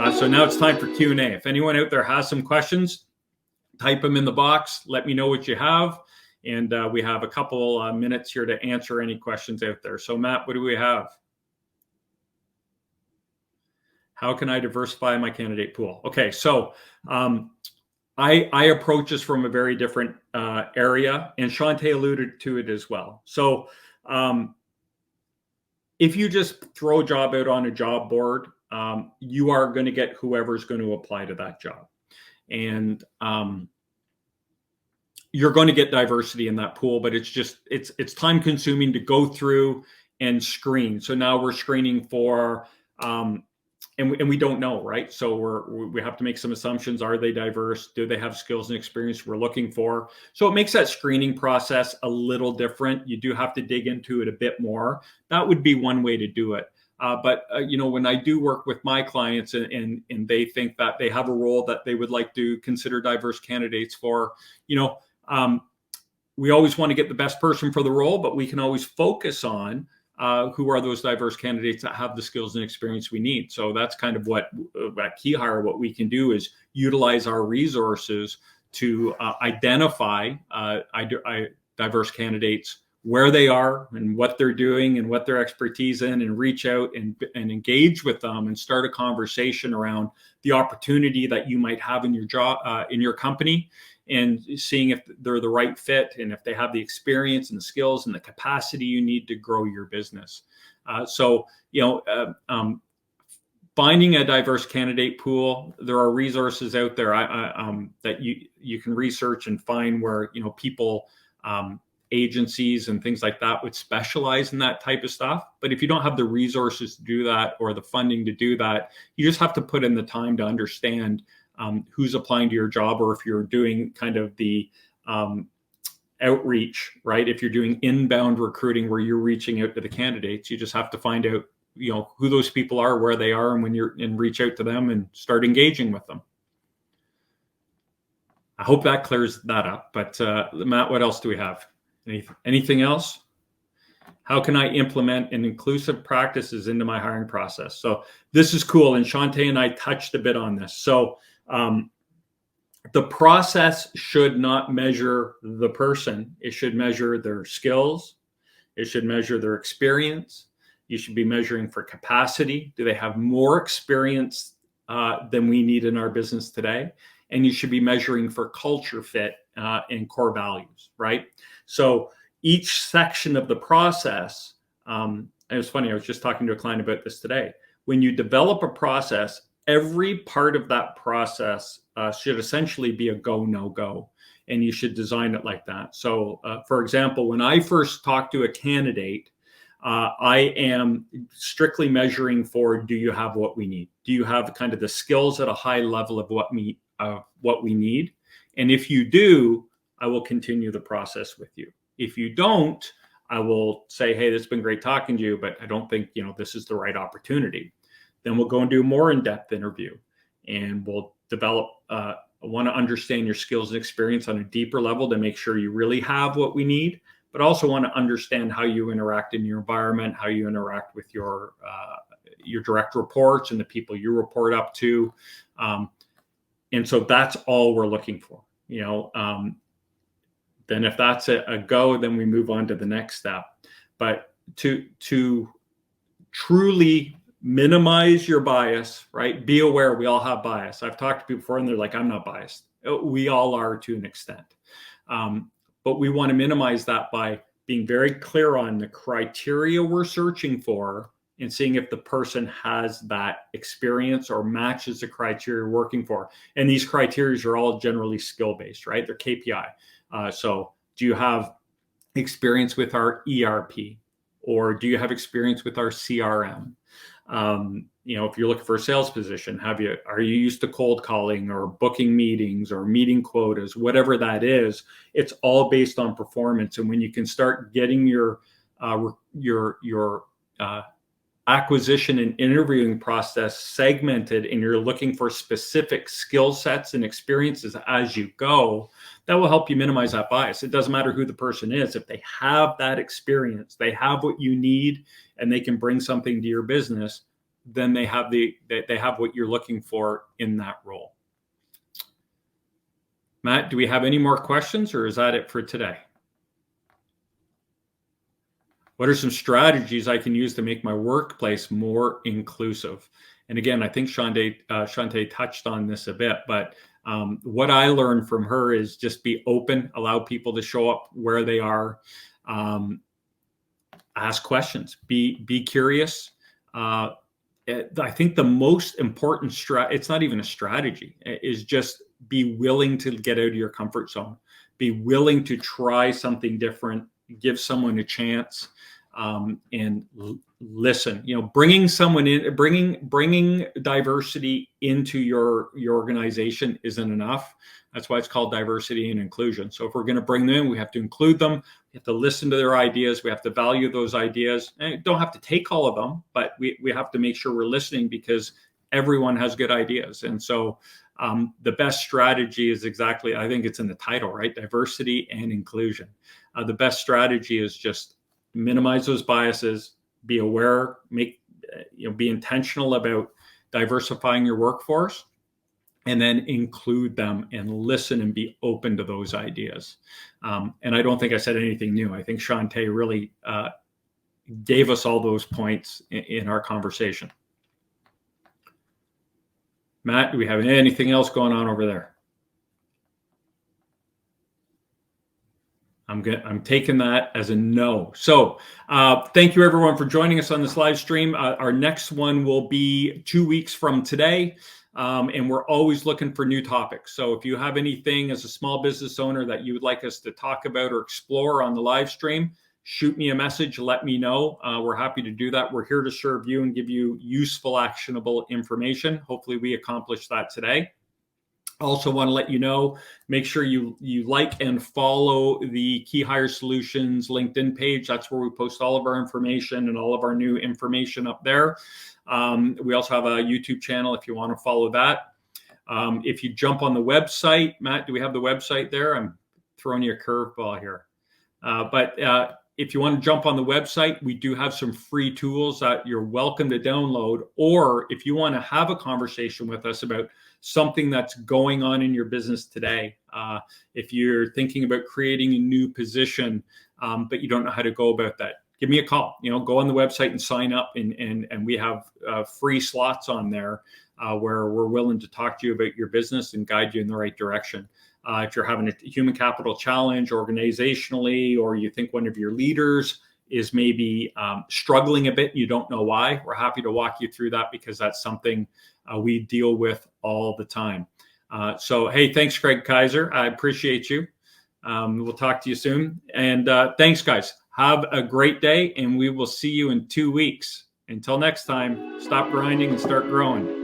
So now it's time for Q&A. If anyone out there has some questions, type them in the box. Let me know what you have. And we have a couple minutes here to answer any questions out there. So Matt, what do we have? How can I diversify my candidate pool? Okay, so I approach this from a very different area, and Shante alluded to it as well. So if you just throw a job out on a job board, you are going to get whoever's going to apply to that job. And you're going to get diversity in that pool, but it's time consuming to go through and screen. So now we're screening for, and we don't know, right? So we have to make some assumptions. Are they diverse? Do they have skills and experience we're looking for? So it makes that screening process a little different. You do have to dig into it a bit more. That would be one way to do it. But when I do work with my clients and they think that they have a role that they would like to consider diverse candidates for, we always want to get the best person for the role, but we can always focus on who are those diverse candidates that have the skills and experience we need. So that's kind of what at KeyHire, what we can do is utilize our resources to identify diverse candidates, where they are and what they're doing and what their expertise in, and reach out and engage with them and start a conversation around the opportunity that you might have in your job, in your company, and seeing if they're the right fit and if they have the experience and the skills and the capacity you need to grow your business. Finding a diverse candidate pool, there are resources out there that you can research and find where people, agencies and things like that would specialize in that type of stuff. But if you don't have the resources to do that or the funding to do that, you just have to put in the time to understand who's applying to your job, or if you're doing kind of the outreach, right? If you're doing inbound recruiting where you're reaching out to the candidates, you just have to find out, who those people are, where they are, and reach out to them and start engaging with them. I hope that clears that up. But Matt, what else do we have? Anything else? How can I implement an inclusive practices into my hiring process? So this is cool. And Shante and I touched a bit on this. So the process should not measure the person. It should measure their skills. It should measure their experience. You should be measuring for capacity. Do they have more experience than we need in our business today? And you should be measuring for culture fit and core values, right? So each section of the process, it was funny, I was just talking to a client about this today. When you develop a process, every part of that process should essentially be a go, no go, and you should design it like that. So for example, when I first talk to a candidate, I am strictly measuring for, do you have what we need? Do you have kind of the skills at a high level of what we need? And if you do, I will continue the process with you. If you don't, I will say, hey, it's been great talking to you, but I don't think, this is the right opportunity. Then we'll go and do a more in-depth interview, and we'll develop, I want to understand your skills and experience on a deeper level to make sure you really have what we need, but also want to understand how you interact in your environment, how you interact with your direct reports and the people you report up to. And so that's all we're looking for, then if that's a go, then we move on to the next step. But to truly minimize your bias, right? Be aware we all have bias. I've talked to people before and they're like, I'm not biased. We all are to an extent. But we want to minimize that by being very clear on the criteria we're searching for and seeing if the person has that experience or matches the criteria we're working for. And these criteria are all generally skill-based, right? They're KPI. So do you have experience with our ERP, or do you have experience with our CRM? If you're looking for a sales position, are you used to cold calling or booking meetings or meeting quotas, whatever that is? It's all based on performance. And when you can start getting your acquisition and interviewing process segmented, and you're looking for specific skill sets and experiences as you go, that will help you minimize that bias. It doesn't matter who the person is. If they have that experience, they have what you need, and they can bring something to your business, then they have what you're looking for in that role. Matt, do we have any more questions, or is that it for today? What are some strategies I can use to make my workplace more inclusive? And again, I think Shante touched on this a bit, but what I learned from her is just be open, allow people to show up where they are, ask questions, be curious. I think the most important it's not even a strategy, is just be willing to get out of your comfort zone, be willing to try something different, give someone a chance, and listen. Bringing someone in, bringing diversity into your organization isn't enough. That's why it's called diversity and inclusion. So if we're going to bring them in, we have to include them. We have to listen to their ideas. We have to value those ideas. And don't have to take all of them, but we have to make sure we're listening, because everyone has good ideas. And so the best strategy is exactly, I think it's in the title, right? Diversity and inclusion. The best strategy is just minimize those biases, be aware, be intentional about diversifying your workforce, and then include them and listen and be open to those ideas. And I don't think I said anything new. I think Shante really gave us all those points in our conversation. Matt, do we have anything else going on over there? I'm taking that as a no. So thank you everyone for joining us on this live stream. Our next one will be 2 weeks from today. And we're always looking for new topics. So if you have anything as a small business owner that you would like us to talk about or explore on the live stream, shoot me a message, let me know. We're happy to do that. We're here to serve you and give you useful, actionable information. Hopefully we accomplished that today. Also want to let you know, make sure you like and follow the KeyHire Solutions LinkedIn page. That's where we post all of our information and all of our new information up there. We also have a YouTube channel if you want to follow that. If you jump on the website, Matt, do we have the website there? I'm throwing you a curveball here. But if you want to jump on the website, we do have some free tools that you're welcome to download. Or if you want to have a conversation with us about something that's going on in your business today, if you're thinking about creating a new position, but you don't know how to go about that, give me a call. Go on the website and sign up, and we have free slots on there where we're willing to talk to you about your business and guide you in the right direction. If you're having a human capital challenge organizationally, or you think one of your leaders is maybe struggling a bit and you don't know why, we're happy to walk you through that, because that's something we deal with all the time. So, hey, thanks, Craig Kaiser. I appreciate you. We'll talk to you soon. And thanks, guys. Have a great day, and we will see you in 2 weeks. Until next time, stop grinding and start growing.